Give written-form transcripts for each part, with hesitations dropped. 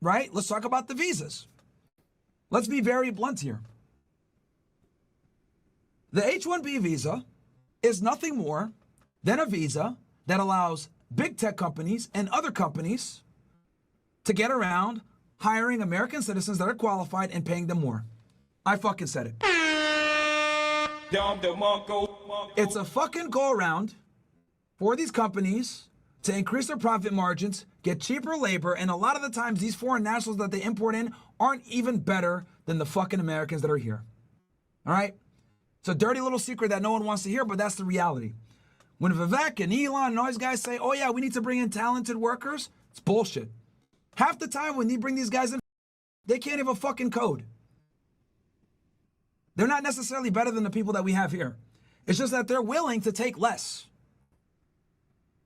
right? Let's talk about the visas. Let's be very blunt here. The H-1B visa is nothing more than a visa that allows big tech companies and other companies to get around hiring American citizens that are qualified and paying them more. I fucking said it. It's a fucking go around for these companies to increase their profit margins, get cheaper labor, and a lot of the times these foreign nationals that they import in aren't even better than the fucking Americans that are here. All right? It's a dirty little secret that no one wants to hear, but that's the reality. When Vivek and Elon and all these guys say, oh yeah, we need to bring in talented workers, it's bullshit. Half the time when they bring these guys in, they can't even fucking code. They're not necessarily better than the people that we have here. It's just that they're willing to take less.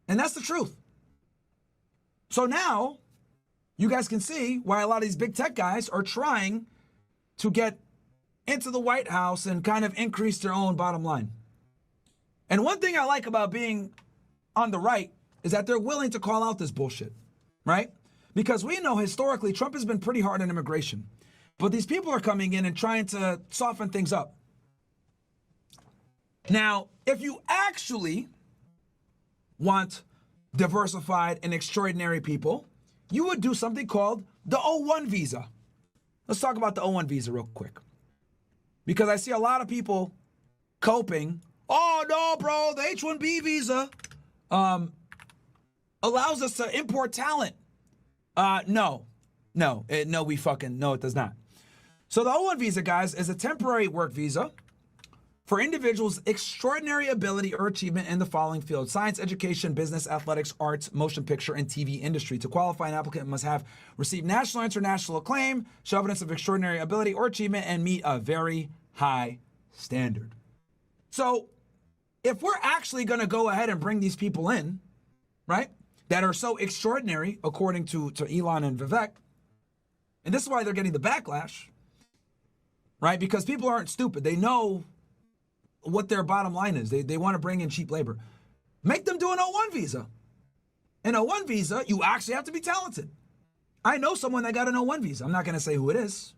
And that's the truth. So now, you guys can see why a lot of these big tech guys are trying to get into the White House and kind of increase their own bottom line. And one thing I like about being on the right is that they're willing to call out this bullshit, right? Because we know historically Trump has been pretty hard on immigration. But these people are coming in and trying to soften things up. Now, if you actually want diversified and extraordinary people, you would do something called the O1 visa. Let's talk about the O1 visa real quick. Because I see a lot of people coping. Oh, no, bro, the H-1B visa allows us to import talent. No, it does not. So the O1 visa, guys, is a temporary work visa for individuals' extraordinary ability or achievement in the following fields: science, education, business, athletics, arts, motion picture, and TV industry. To qualify, an applicant must have received national or international acclaim, show evidence of extraordinary ability or achievement, and meet a very high standard. So if we're actually going to go ahead and bring these people in, right, that are so extraordinary, according to Elon and Vivek, and this is why they're getting the backlash, right, because people aren't stupid. They know what their bottom line is. They want to bring in cheap labor. Make them do an O1 visa. An O1 visa, you actually have to be talented. I know someone that got an O1 visa. I'm not going to say who it is,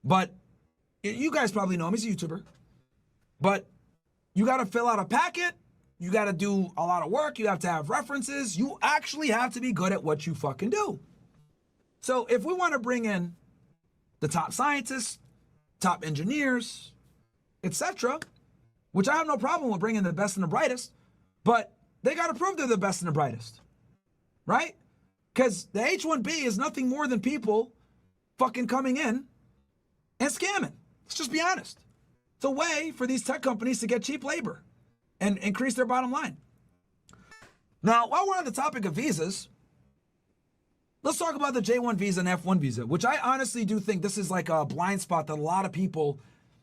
but you guys probably know him. He's a YouTuber. But you got to fill out a packet. You got to do a lot of work. You have to have references. You actually have to be good at what you fucking do. So if we want to bring in the top scientists, top engineers, etc., which I have no problem with bringing the best and the brightest, but they got to prove they're the best and the brightest, right? Because the H-1B is nothing more than people fucking coming in and scamming. Let's just be honest. It's a way for these tech companies to get cheap labor and increase their bottom line. Now, while we're on the topic of visas, let's talk about the J1 visa and F1 visa, which I honestly do think this is like a blind spot that a lot of people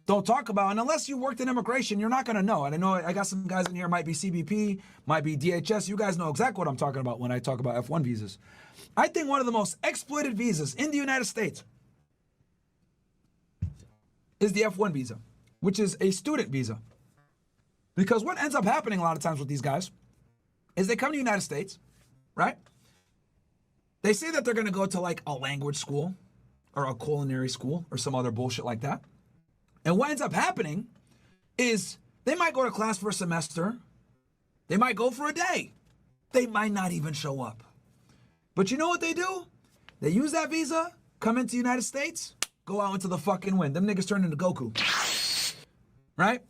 don't talk about. And unless you worked in immigration, you're not going to know. And I know I got some guys in here, might be CBP, might be DHS. You guys know exactly what I'm talking about when I talk about F1 visas. I think one of the most exploited visas in the United States is the F1 visa, which is a student visa. Because what ends up happening a lot of times with these guys is they come to the United States, right? They say that they're going to go to like a language school or a culinary school or some other bullshit like that. And what ends up happening is they might go to class for a semester. They might go for a day. They might not even show up. But you know what they do? They use that visa, come into the United States, go out into the fucking wind. Them niggas turn into Goku. Right?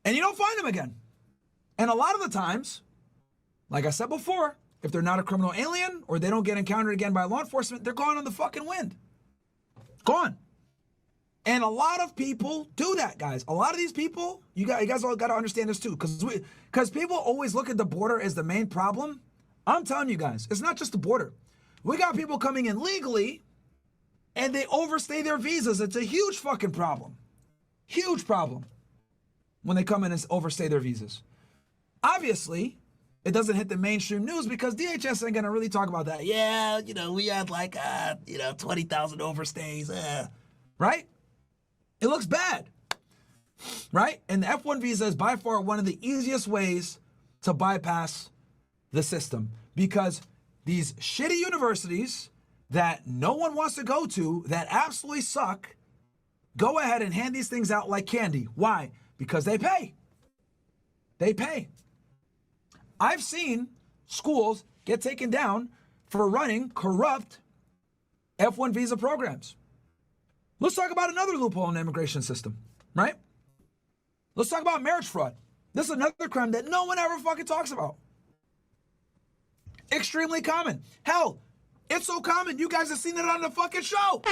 And you don't find them again. And a lot of the times, like I said before, if they're not a criminal alien or they don't get encountered again by law enforcement, they're gone on the fucking wind. Gone. And a lot of people do that, guys. A lot of these people, you guys all got to understand this too, because people always look at the border as the main problem. I'm telling you guys, it's not just the border. We got people coming in legally and they overstay their visas. It's a huge fucking problem. Huge problem when they come in and overstay their visas. Obviously, it doesn't hit the mainstream news because DHS ain't going to really talk about that. Yeah, we had like, 20,000 overstays, right? It looks bad, right? And the F1 visa is by far one of the easiest ways to bypass the system because these shitty universities that no one wants to go to, that absolutely suck, go ahead and hand these things out like candy. Why? Because they pay. They pay. I've seen schools get taken down for running corrupt F1 visa programs. Let's talk about another loophole in the immigration system, right? Let's talk about marriage fraud. This is another crime that no one ever fucking talks about. Extremely common. Hell, it's so common, you guys have seen it on the fucking show.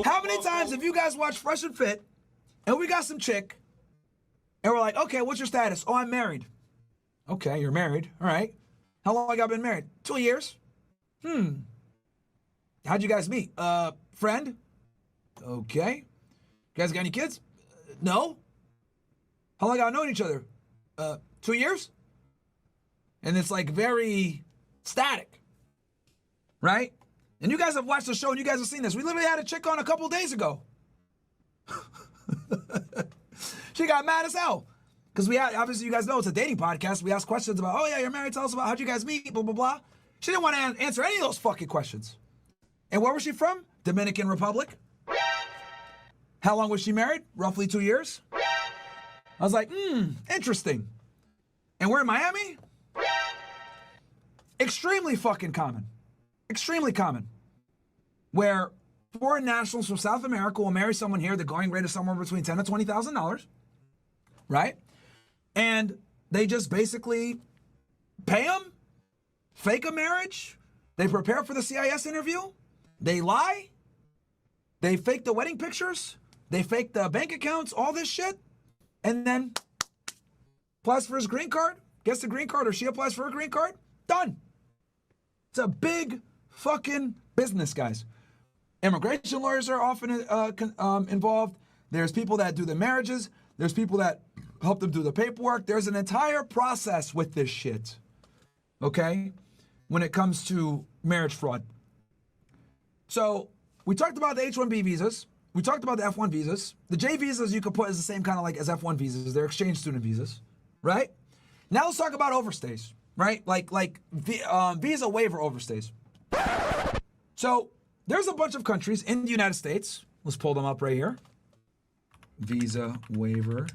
How many times have you guys watched Fresh and Fit, and we got some chick, and we're like, okay, what's your status? Oh, I'm married. Okay, you're married. All right. How long have you been married? 2 years. How'd you guys meet? Friend? Okay. You guys got any kids? No. How long y'all known each other? 2 years? And it's like very static, right? And you guys have watched the show and you guys have seen this. We literally had a chick on a couple days ago. She got mad as hell. Because obviously you guys know it's a dating podcast. We ask questions about, oh yeah, you're married, tell us about how'd you guys meet, blah, blah, blah. She didn't want to answer any of those fucking questions. And where was she from? Dominican Republic. How long was she married? Roughly 2 years. I was like, interesting. And we're in Miami? Extremely fucking common. Extremely common. Where foreign nationals from South America will marry someone here. The going rate is somewhere between $10,000 to $20,000. Right? And they just basically pay them, fake a marriage. They prepare for the CIS interview. They lie. They fake the wedding pictures. They fake the bank accounts, all this shit. And then applies for his green card, gets the green card, or she applies for her green card. Done. It's a big fucking business, guys. Immigration lawyers are often involved. There's people that do the marriages. There's people that help them do the paperwork. There's an entire process with this shit, okay, when it comes to marriage fraud. So we talked about the H-1B visas. We talked about the F-1 visas. The J visas you could put as the same kind of like as F-1 visas. They're exchange student visas, right? Now let's talk about overstays, right? Like visa waiver overstays. So there's a bunch of countries in the United States. Let's pull them up right here. Visa waiver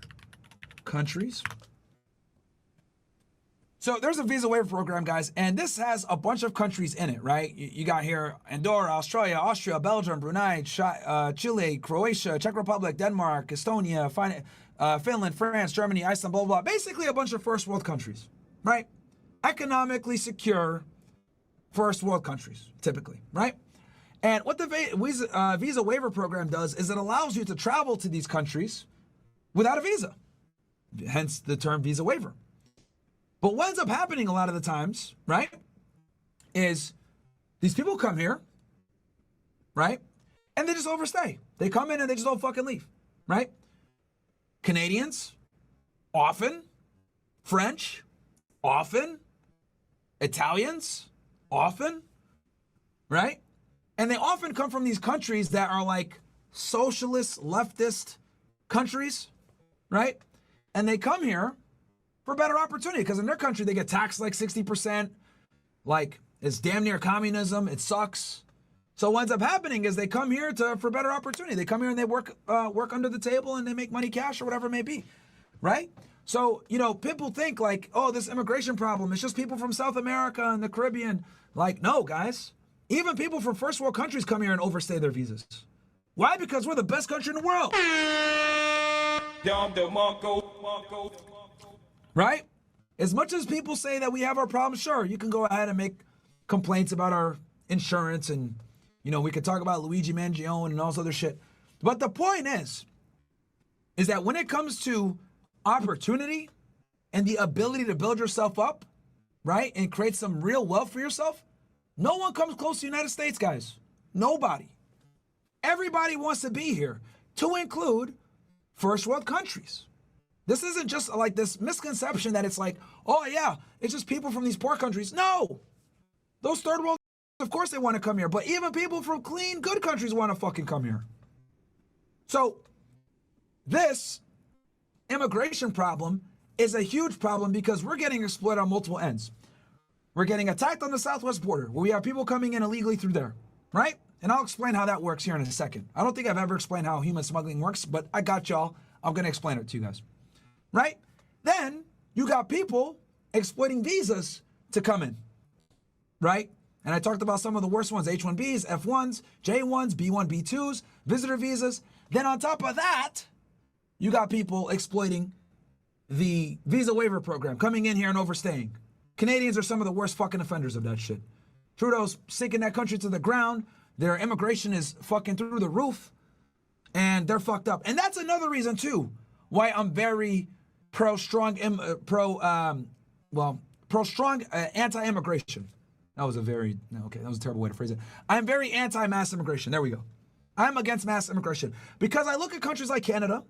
countries. So there's a visa waiver program, guys, and this has a bunch of countries in it, right? You got here Andorra, Australia, Austria, Belgium, Brunei, Chile, Croatia, Czech Republic, Denmark, Estonia, Finland, France, Germany, Iceland, blah, blah, blah. Basically a bunch of first world countries, right? Economically secure first world countries, typically, right? And what the visa waiver program does is it allows you to travel to these countries without a visa, hence the term visa waiver. But what ends up happening a lot of the times, right, is these people come here, right, and they just overstay. They come in and they just don't fucking leave, right? Canadians, often. French, often. Italians, often, right? And they often come from these countries that are like socialist, leftist countries, right? And they come here for better opportunity because in their country they get taxed like 60%. Like it's damn near communism. It sucks. So what ends up happening is they come here for better opportunity. They come here and they work under the table and they make money cash or whatever it may be, right? So, you know, people think like, oh, this immigration problem, it's just people from South America and the Caribbean. Like, no, guys. Even people from first world countries come here and overstay their visas. Why? Because we're the best country in the world. Right? As much as people say that we have our problems, sure, you can go ahead and make complaints about our insurance and, you know, we could talk about Luigi Mangione and all this other shit. But the point is that when it comes to opportunity and the ability to build yourself up, right, and create some real wealth for yourself, no one comes close to the United States, guys. Nobody. Everybody wants to be here, to include first world countries. This isn't just like this misconception that it's like, oh yeah, it's just people from these poor countries. No. Those third world, of course they want to come here, but even people from clean, good countries want to fucking come here. So this immigration problem is a huge problem because we're getting exploited on multiple ends. We're getting attacked on the southwest border where we have people coming in illegally through there, right? And I'll explain how that works here in a second. I don't think I've ever explained how human smuggling works, but I got y'all. I'm going to explain it to you guys, right? Then you got people exploiting visas to come in, right? And I talked about some of the worst ones, H-1Bs, F-1s, J-1s, B-1, B-2s, visitor visas. Then on top of that, you got people exploiting the visa waiver program, coming in here and overstaying. Canadians are some of the worst fucking offenders of that shit. Trudeau's sinking that country to the ground. Their immigration is fucking through the roof. And they're fucked up. And that's another reason, too, why I'm very pro-strong anti-immigration. That was a terrible way to phrase it. I'm very anti-mass immigration. There we go. I'm against mass immigration because I look at countries like Canada.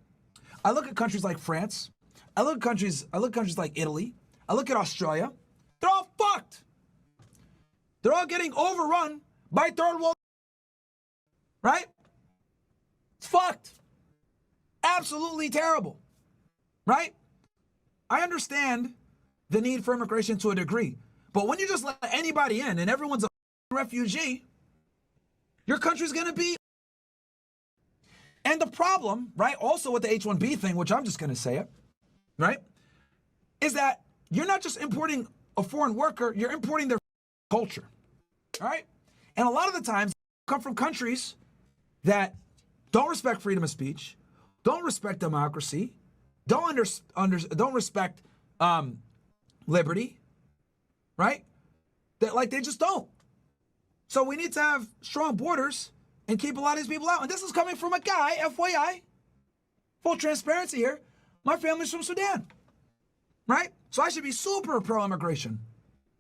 I look at countries like France. I look at countries like Italy. I look at Australia. They're all fucked. They're all getting overrun by third world. Right? It's fucked. Absolutely terrible. Right? I understand the need for immigration to a degree. But when you just let anybody in and everyone's a refugee, your country's going to be. And the problem, right, also with the H-1B thing, which I'm just going to say it, right, is that you're not just importing a foreign worker, you're importing their culture, all right? And a lot of the times come from countries that don't respect freedom of speech, don't respect democracy, don't respect liberty, right? They just don't. So we need to have strong borders and keep a lot of these people out. And this is coming from a guy, FYI, full transparency here. My family's from Sudan, right? So I should be super pro-immigration.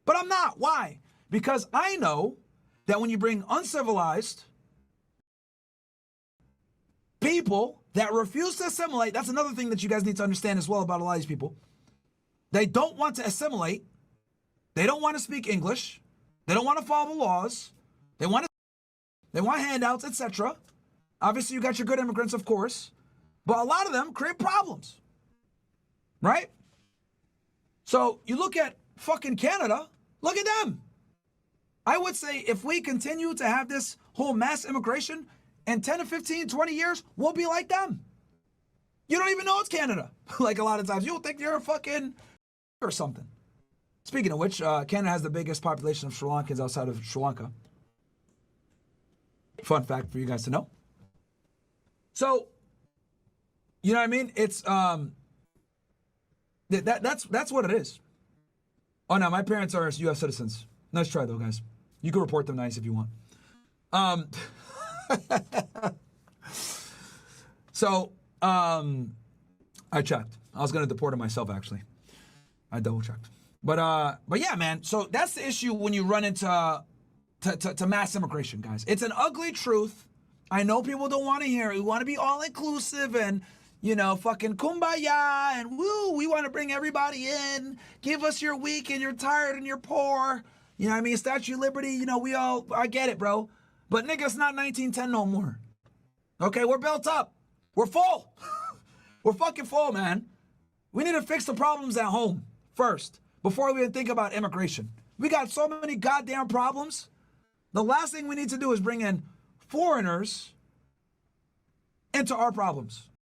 But I'm not. Why? Because I know that when you bring uncivilized people that refuse to assimilate, that's another thing that you guys need to understand as well about a lot of these people. They don't want to assimilate. They don't want to speak English. They don't want to follow the laws. They want handouts, etc. Obviously, you got your good immigrants, of course. But a lot of them create problems. Right? So you look at fucking Canada, look at them. I would say if we continue to have this whole mass immigration, in 10 to 15, 20 years, we'll be like them. You don't even know it's Canada. Like a lot of times, you'll think you're a fucking or something. Speaking of which, Canada has the biggest population of Sri Lankans outside of Sri Lanka. Fun fact for you guys to know. So, you know what I mean? It's that's what it is. Oh no, my parents are U.S. citizens. Nice try though, guys. You can report them nice if you want. So, I checked. I was gonna deport him myself actually. I double checked. But yeah, man. So that's the issue when you run into to mass immigration, guys. It's an ugly truth. I know people don't want to hear it. We want to be all inclusive and, you know, fucking kumbaya and woo, we want to bring everybody in. Give us your weak and you're tired and you're poor. You know what I mean? Statue of Liberty, you know, I get it, bro. But nigga, it's not 1910 no more. Okay, we're built up. We're full. We're fucking full, man. We need to fix the problems at home first before we even think about immigration. We got so many goddamn problems. The last thing we need to do is bring in foreigners into our problems.